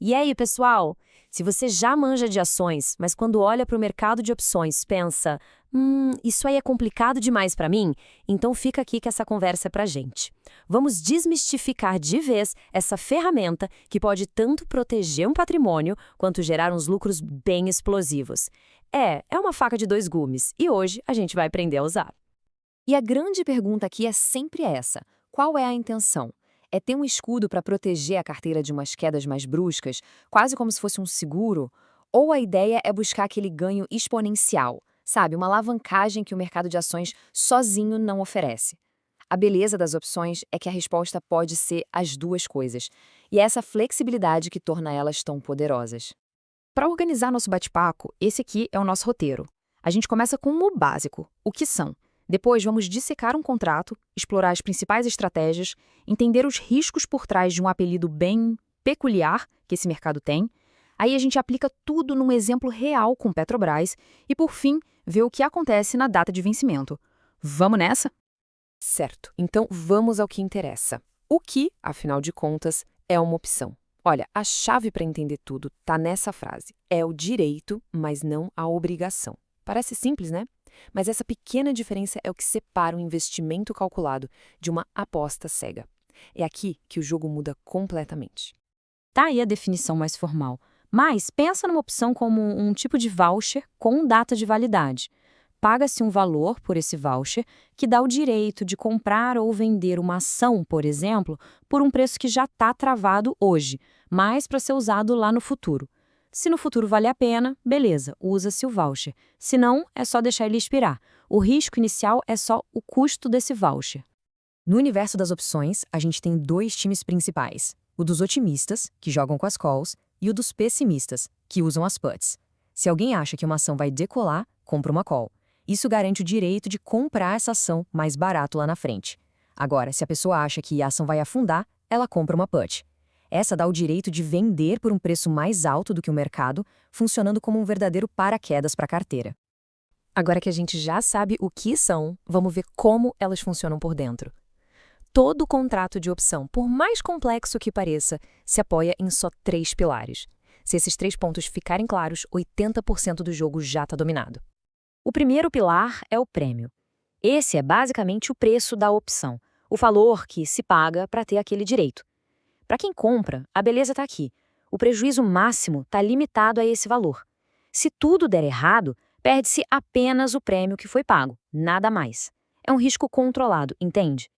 E aí, pessoal? Se você já manja de ações, mas quando olha para o mercado de opções pensa, isso aí é complicado demais para mim, então fica aqui que essa conversa é para gente. Vamos desmistificar de vez essa ferramenta que pode tanto proteger um patrimônio quanto gerar uns lucros bem explosivos. É uma faca de dois gumes e hoje a gente vai aprender a usar. E a grande pergunta aqui é sempre essa: qual é a intenção? É ter um escudo para proteger a carteira de umas quedas mais bruscas, quase como se fosse um seguro? Ou a ideia é buscar aquele ganho exponencial, sabe, uma alavancagem que o mercado de ações sozinho não oferece? A beleza das opções é que a resposta pode ser as duas coisas, e é essa flexibilidade que torna elas tão poderosas. Para organizar nosso bate-papo, esse aqui é o nosso roteiro. A gente começa com o básico, o que são. Depois vamos dissecar um contrato, explorar as principais estratégias, entender os riscos por trás de um apelido bem peculiar que esse mercado tem. Aí a gente aplica tudo num exemplo real com Petrobras e, por fim, vê o que acontece na data de vencimento. Vamos nessa? Certo, então vamos ao que interessa. O que, afinal de contas, é uma opção? Olha, a chave para entender tudo está nessa frase. É o direito, mas não a obrigação. Parece simples, né? Mas essa pequena diferença é o que separa um investimento calculado de uma aposta cega. É aqui que o jogo muda completamente. Tá aí a definição mais formal. Mas pensa numa opção como um tipo de voucher com data de validade. Paga-se um valor por esse voucher que dá o direito de comprar ou vender uma ação, por exemplo, por um preço que já está travado hoje, mas para ser usado lá no futuro. Se no futuro vale a pena, beleza, usa-se o voucher. Se não, é só deixar ele expirar. O risco inicial é só o custo desse voucher. No universo das opções, a gente tem dois times principais: o dos otimistas, que jogam com as calls, e o dos pessimistas, que usam as puts. Se alguém acha que uma ação vai decolar, compra uma call. Isso garante o direito de comprar essa ação mais barato lá na frente. Agora, se a pessoa acha que a ação vai afundar, ela compra uma put. Essa dá o direito de vender por um preço mais alto do que o mercado, funcionando como um verdadeiro paraquedas para a carteira. Agora que a gente já sabe o que são, vamos ver como elas funcionam por dentro. Todo contrato de opção, por mais complexo que pareça, se apoia em só 3 pilares. Se esses 3 pontos ficarem claros, 80% do jogo já está dominado. O primeiro pilar é o prêmio. Esse é basicamente o preço da opção, o valor que se paga para ter aquele direito. Para quem compra, a beleza está aqui. O prejuízo máximo está limitado a esse valor. Se tudo der errado, perde-se apenas o prêmio que foi pago, nada mais. É um risco controlado, entende?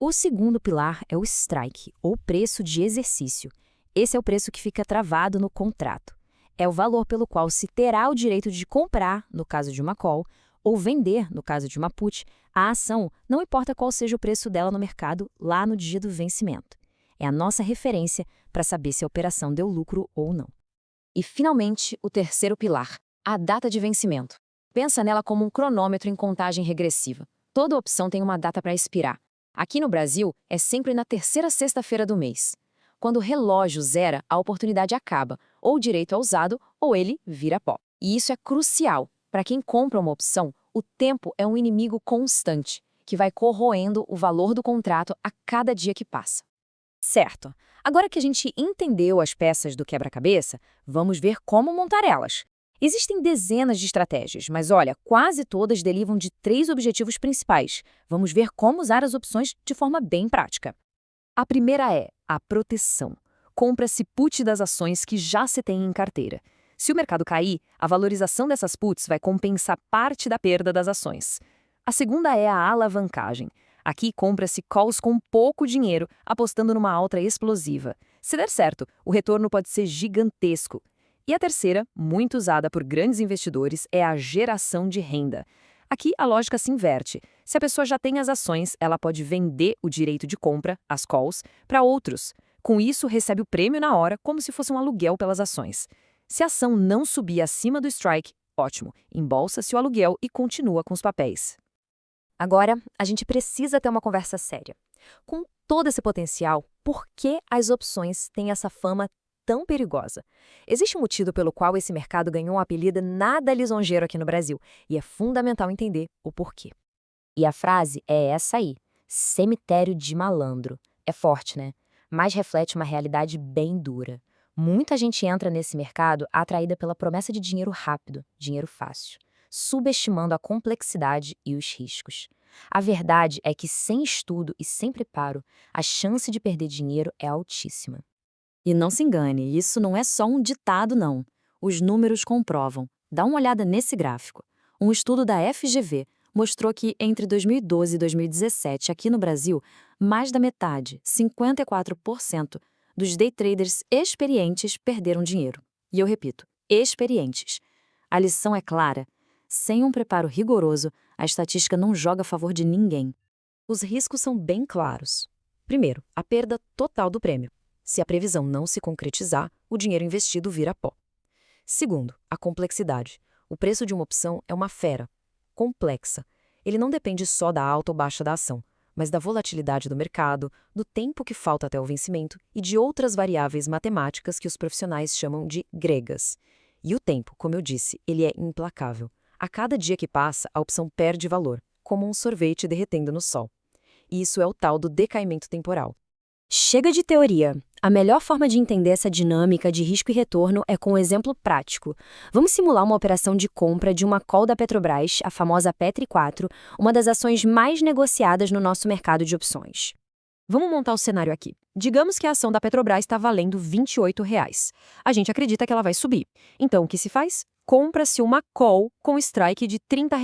O segundo pilar é o strike, ou preço de exercício. Esse é o preço que fica travado no contrato. É o valor pelo qual se terá o direito de comprar, no caso de uma call, ou vender, no caso de uma put, a ação, não importa qual seja o preço dela no mercado lá no dia do vencimento. É a nossa referência para saber se a operação deu lucro ou não. E, finalmente, o terceiro pilar, a data de vencimento. Pensa nela como um cronômetro em contagem regressiva. Toda opção tem uma data para expirar. Aqui no Brasil, é sempre na terceira sexta-feira do mês. Quando o relógio zera, a oportunidade acaba, ou o direito é usado, ou ele vira pó. E isso é crucial. Para quem compra uma opção, o tempo é um inimigo constante, que vai corroendo o valor do contrato a cada dia que passa. Certo. Agora que a gente entendeu as peças do quebra-cabeça, vamos ver como montar elas. Existem dezenas de estratégias, mas olha, quase todas derivam de 3 objetivos principais. Vamos ver como usar as opções de forma bem prática. A primeira é a proteção. Compra-se put das ações que já se tem em carteira. Se o mercado cair, a valorização dessas puts vai compensar parte da perda das ações. A segunda é a alavancagem. Aqui compra-se calls com pouco dinheiro, apostando numa alta explosiva. Se der certo, o retorno pode ser gigantesco. E a terceira, muito usada por grandes investidores, é a geração de renda. Aqui a lógica se inverte. Se a pessoa já tem as ações, ela pode vender o direito de compra, as calls, para outros. Com isso, recebe o prêmio na hora, como se fosse um aluguel pelas ações. Se a ação não subir acima do strike, ótimo, embolsa-se o aluguel e continua com os papéis. Agora, a gente precisa ter uma conversa séria. Com todo esse potencial, por que as opções têm essa fama tão perigosa? Existe um motivo pelo qual esse mercado ganhou um apelido nada lisonjeiro aqui no Brasil, e é fundamental entender o porquê. E a frase é essa aí: cemitério de malandro. É forte, né? Mas reflete uma realidade bem dura. Muita gente entra nesse mercado atraída pela promessa de dinheiro rápido, dinheiro fácil, subestimando a complexidade e os riscos. A verdade é que sem estudo e sem preparo, a chance de perder dinheiro é altíssima. E não se engane, isso não é só um ditado, não. Os números comprovam. Dá uma olhada nesse gráfico. Um estudo da FGV mostrou que entre 2012 e 2017, aqui no Brasil, mais da metade, 54%, dos day traders experientes perderam dinheiro. E eu repito, experientes. A lição é clara. Sem um preparo rigoroso, a estatística não joga a favor de ninguém. Os riscos são bem claros. Primeiro, a perda total do prêmio. Se a previsão não se concretizar, o dinheiro investido vira pó. Segundo, a complexidade. O preço de uma opção é uma fera, complexa. Ele não depende só da alta ou baixa da ação, mas da volatilidade do mercado, do tempo que falta até o vencimento e de outras variáveis matemáticas que os profissionais chamam de gregas. E o tempo, como eu disse, ele é implacável. A cada dia que passa, a opção perde valor, como um sorvete derretendo no sol. E isso é o tal do decaimento temporal. Chega de teoria. A melhor forma de entender essa dinâmica de risco e retorno é com um exemplo prático. Vamos simular uma operação de compra de uma call da Petrobras, a famosa Petri 4, uma das ações mais negociadas no nosso mercado de opções. Vamos montar o cenário aqui. Digamos que a ação da Petrobras está valendo R$ 28. A gente acredita que ela vai subir. Então, o que se faz? Compra-se uma call com strike de R$ 30.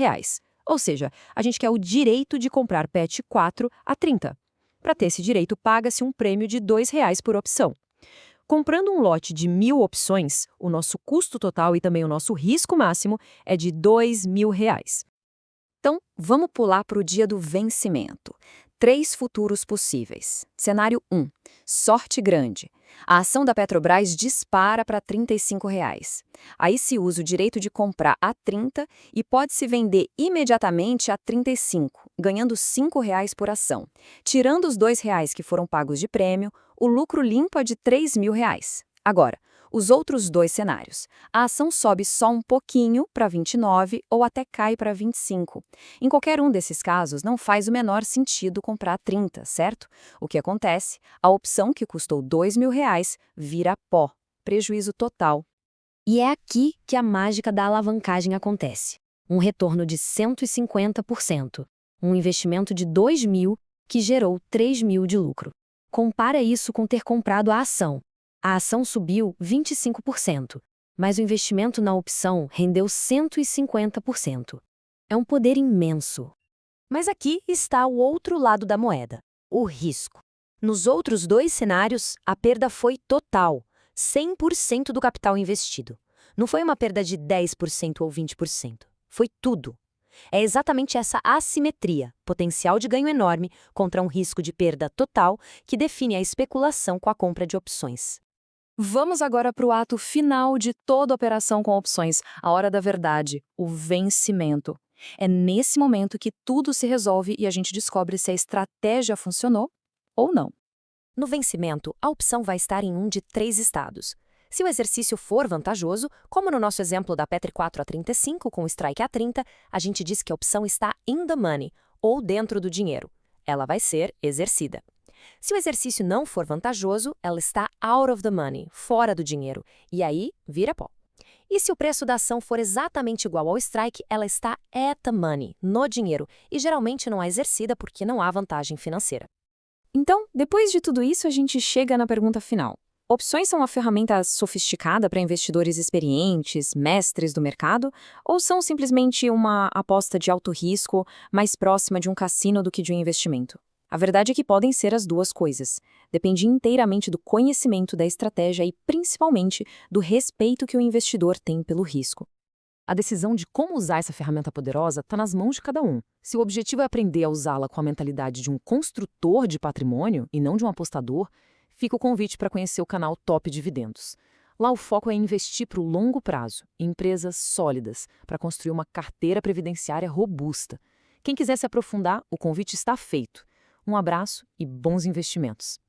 Ou seja, a gente quer o direito de comprar PET 4 a 30. Para ter esse direito, paga-se um prêmio de R$ 2 por opção. Comprando um lote de 1.000 opções, o nosso custo total e também o nosso risco máximo é de R$ 2.000. Então, vamos pular para o dia do vencimento. 3 futuros possíveis. Cenário 1. Sorte grande. A ação da Petrobras dispara para R$ 35. Aí se usa o direito de comprar a 30 e pode-se vender imediatamente a 35, ganhando R$ 5 por ação. Tirando os R$ 2 que foram pagos de prêmio, o lucro limpo é de R$ 3.000. Agora, os outros 2 cenários. A ação sobe só um pouquinho para 29 ou até cai para 25. Em qualquer um desses casos, não faz o menor sentido comprar 30, certo? O que acontece? A opção que custou R$ 2.000 vira pó, prejuízo total. E é aqui que a mágica da alavancagem acontece. Um retorno de 150%. Um investimento de R$ 2.000 que gerou R$ 3.000 de lucro. Compara isso com ter comprado a ação. A ação subiu 25%, mas o investimento na opção rendeu 150%. É um poder imenso. Mas aqui está o outro lado da moeda, o risco. Nos outros 2 cenários, a perda foi total, 100% do capital investido. Não foi uma perda de 10% ou 20%, foi tudo. É exatamente essa assimetria, potencial de ganho enorme contra um risco de perda total, que define a especulação com a compra de opções. Vamos agora para o ato final de toda operação com opções, a hora da verdade, o vencimento. É nesse momento que tudo se resolve e a gente descobre se a estratégia funcionou ou não. No vencimento, a opção vai estar em um de 3 estados. Se o exercício for vantajoso, como no nosso exemplo da Petri 4 a 35 com o strike a 30, a gente diz que a opção está in the money, ou dentro do dinheiro. Ela vai ser exercida. Se o exercício não for vantajoso, ela está out of the money, fora do dinheiro, e aí vira pó. E se o preço da ação for exatamente igual ao strike, ela está at the money, no dinheiro, e geralmente não é exercida porque não há vantagem financeira. Então, depois de tudo isso, a gente chega na pergunta final. Opções são uma ferramenta sofisticada para investidores experientes, mestres do mercado, ou são simplesmente uma aposta de alto risco, mais próxima de um cassino do que de um investimento? A verdade é que podem ser as duas coisas. Depende inteiramente do conhecimento da estratégia e, principalmente, do respeito que o investidor tem pelo risco. A decisão de como usar essa ferramenta poderosa está nas mãos de cada um. Se o objetivo é aprender a usá-la com a mentalidade de um construtor de patrimônio e não de um apostador, fica o convite para conhecer o canal Top Dividendos. Lá o foco é investir para o longo prazo, em empresas sólidas, para construir uma carteira previdenciária robusta. Quem quiser se aprofundar, o convite está feito. Um abraço e bons investimentos.